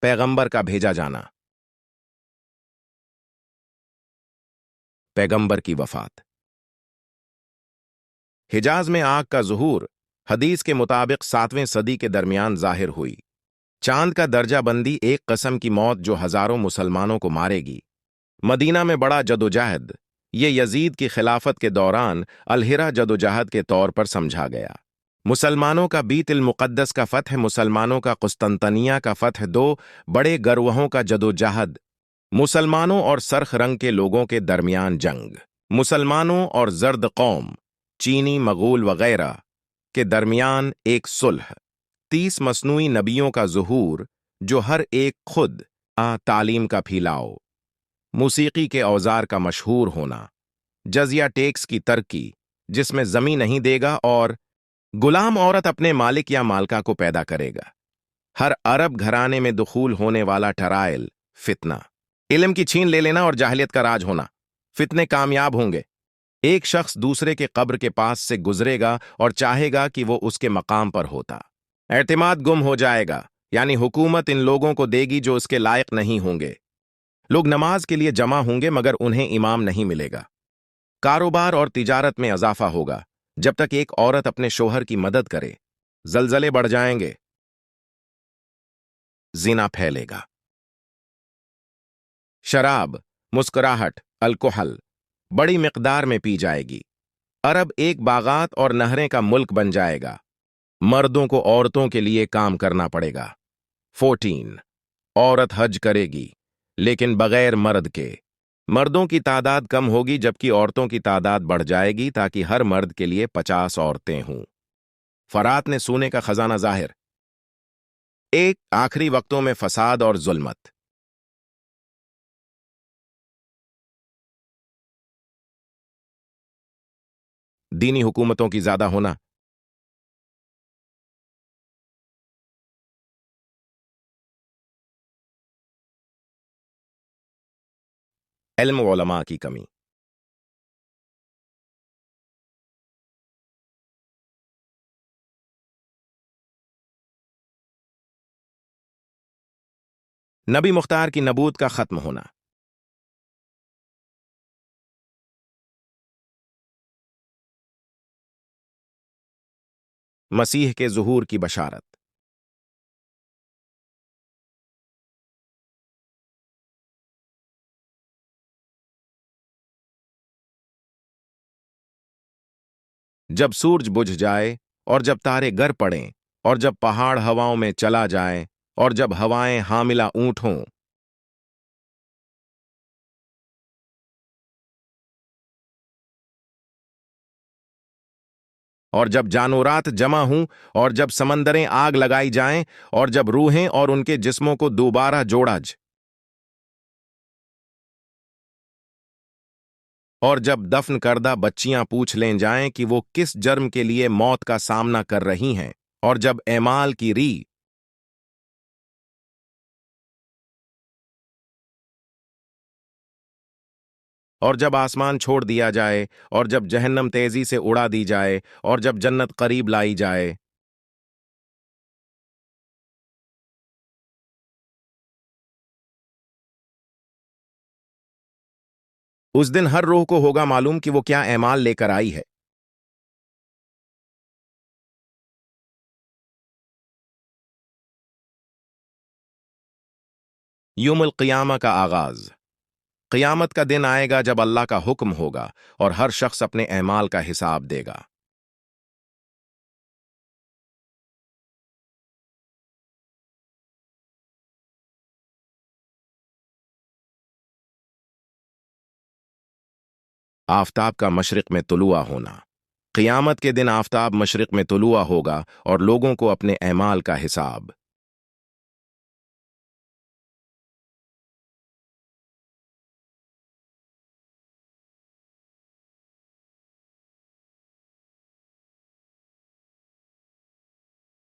पैगंबर का भेजा जाना। पैगंबर की वफात। हिजाज में आग का ज़ुहूर हदीस के मुताबिक 7वें सदी के दरमियान ज़ाहिर हुई। चांद का दर्जा बंदी एक कस्म की मौत जो हजारों मुसलमानों को मारेगी। मदीना में बड़ा जदोजहद ये यजीद की खिलाफत के दौरान अलहिरा जदोजहद के तौर पर समझा गया। मुसलमानों का बीतुल मुक़द्दस का फ़तह, मुसलमानों का कुस्तंतनिया का फ़तह, दो बड़े गरोहों का जदोजहद। मुसलमानों और सरख रंग के लोगों के दरमियान जंग। मुसलमानों और जर्द कौम, चीनी, मगूल वगैरह के दरमियान एक सुलह। 30 मसनूई नबियों का ज़ुहूर जो हर एक खुद तालीम का फैलाव। मूसीकी के औजार का मशहूर होना। जजिया टैक्स की तरक्की जिसमें ज़मीन नहीं देगा और गुलाम औरत अपने मालिक या मालका को पैदा करेगा। हर अरब घराने में दुखूल होने वाला टरायल फितना। इल्म की छीन ले लेना और जाहिलियत का राज होना। फितने कामयाब होंगे। एक शख्स दूसरे के कब्र के पास से गुजरेगा और चाहेगा कि वो उसके मकाम पर होता। एतमाद गुम हो जाएगा, यानी हुकूमत इन लोगों को देगी जो उसके लायक नहीं होंगे। लोग नमाज के लिए जमा होंगे मगर उन्हें इमाम नहीं मिलेगा। कारोबार और तिजारत में इजाफा होगा जब तक एक औरत अपने शोहर की मदद करे। जलजले बढ़ जाएंगे। जिना फैलेगा। शराब, मुस्कुराहट, अल्कोहल बड़ी मिकदार में पी जाएगी। अरब एक बागात और नहरें का मुल्क बन जाएगा। मर्दों को औरतों के लिए काम करना पड़ेगा। 14 औरत हज करेगी लेकिन बगैर मर्द के। मर्दों की तादाद कम होगी जबकि औरतों की तादाद बढ़ जाएगी ताकि हर मर्द के लिए 50 औरतें हों। फरात ने सोने का खजाना जाहिर। एक आखिरी वक्तों में फसाद और जुल्मत। दीनी हुकूमतों की ज्यादा होना। इल्म व उलमा की कमी। नबी मुख्तार की नबूत का खत्म होना। मसीह के ज़ुहूर की बशारत। जब सूरज बुझ जाए और जब तारे गर पड़ें और जब पहाड़ हवाओं में चला जाए और जब हवाएं हामिला ऊंट हों। और जब जानवरात जमा हों और जब समंदरें आग लगाई जाएं और जब रूहें और उनके जिस्मों को दोबारा जोड़ा और जब दफन करदा बच्चियां पूछ लें जाएं कि वो किस जर्म के लिए मौत का सामना कर रही हैं और जब एमाल की री और जब आसमान छोड़ दिया जाए और जब जहन्नम तेजी से उड़ा दी जाए और जब जन्नत करीब लाई जाए। उस दिन हर रूह को होगा मालूम कि वो क्या एमाल लेकर आई है। यौमुल क़ियामा का आगाज। क़ियामत का दिन आएगा जब अल्लाह का हुक्म होगा और हर शख्स अपने एमाल का हिसाब देगा। आफताब का मशरिक में तुलुआ होना। क़ियामत के दिन आफताब मशरिक में तुलुआ होगा और लोगों को अपने एमाल का हिसाब।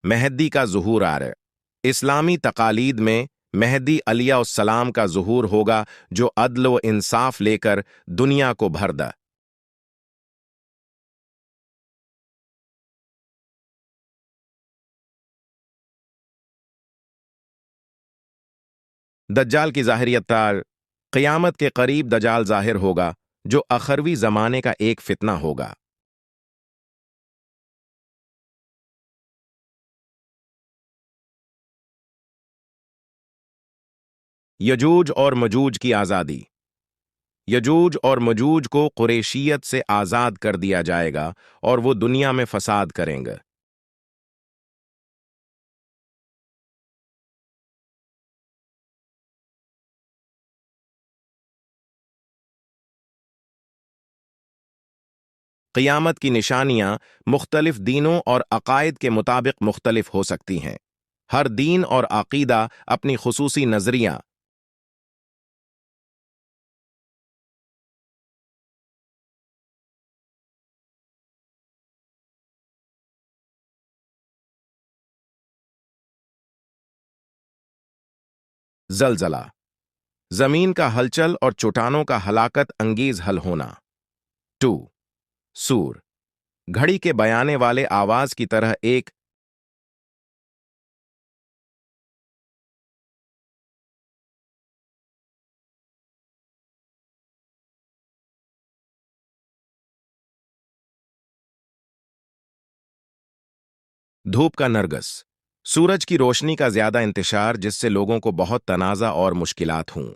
मेहदी का ज़ुहूर आ रहा। इस्लामी तकालीद में मेहदी अलैहिस्सलाम का ज़ुहूर होगा जो अदल व इंसाफ लेकर दुनिया को भर द। दज्जाल की ज़ाहिरियत तार क़यामत के करीब दज्जाल ज़ाहिर होगा, जो अखरवी ज़माने का एक फितना होगा। यजूज और मजूज की आज़ादी। यजूज और मजूज को कुरैशियत से आज़ाद कर दिया जाएगा और वो दुनिया में फसाद करेंगे। क़यामत की निशानियां मुख्तलिफ दीनों और अकायद के मुताबिक मुख्तलिफ हो सकती हैं। हर दीन और अकीदा अपनी खुसूसी नज़रिया। जलजला, जमीन का हलचल और चट्टानों का हलाकत अंगेज हल होना। टू, सूर, घड़ी के बयाने वाले आवाज की तरह एक। धूप का नरगस, सूरज की रोशनी का ज्यादा इंतशार जिससे लोगों को बहुत तनाज़ा और मुश्किलात हों।